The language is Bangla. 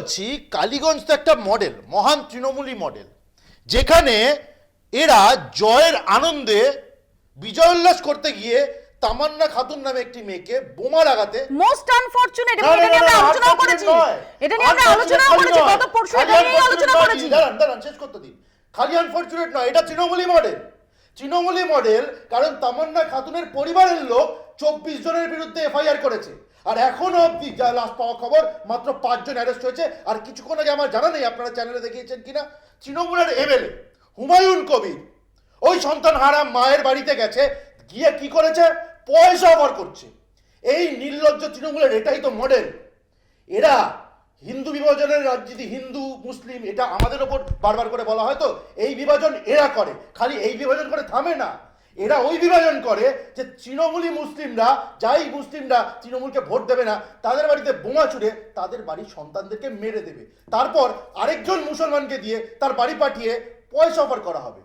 বলছি কালীগঞ্জ তো একটা মডেল, মহান তৃণমূলী মডেল, যেখানে এরা জয়ের আনন্দে বিজয় উল্লাস করতে গিয়ে তামান্না খাতুন নামে একটি মেয়েকে বোমা লাগাতে মোস্ট আনফরচুনেট, এবং এটা নিয়ে আমরা আলোচনা করেছি, এটা নিয়ে আমরা আলোচনা করেছি, গত পরশু এটা নিয়ে আলোচনা করেছি। দাঁড়ান শেষ করতে দিন। খালি আনফরচুনেট নয়, এটা তৃণমূলী মডেল। তৃণমূলী মডেল কারণ তামান্না খাতুনের পরিবারের লোক 24 জনের বিরুদ্ধে এফআইআর করেছে, আর এখনো অবধি যা লাস্ট পাওয়া খবর মাত্র 5 জন অ্যারেস্ট হয়েছে। আর কিছুক্ষণ আগে আমার জানা নেই আপনারা চ্যানেলে দেখিয়েছেন কিনা, তৃণমূলের এমএলএ হুমায়ুন কবির ওই সন্তান হারা মায়ের বাড়িতে গেছে, গিয়ে কি করেছে, পয়সা অফার করছে। এই নির্লজ্জ তৃণমূলের এটাই তো মডেল। এরা হিন্দু বিভাজনের রাজনীতি, হিন্দু মুসলিম, এটা আমাদের ওপর বারবার করে বলা হয়, তো এই বিভাজন এরা করে। খালি এই বিভাজন করে থামে না, এরা ওই বিভাজন করে যে তৃণমূলী মুসলিমরা, যাই মুসলিমরা তৃণমূলকে ভোট দেবে না, তাদের বাড়িতে বোমা ছুড়ে তাদের বাড়ির সন্তানদেরকে মেরে দেবে। তারপর আরেকজন মুসলমানকে দিয়ে তার বাড়ি পাঠিয়ে পয়সা অফার করা হবে।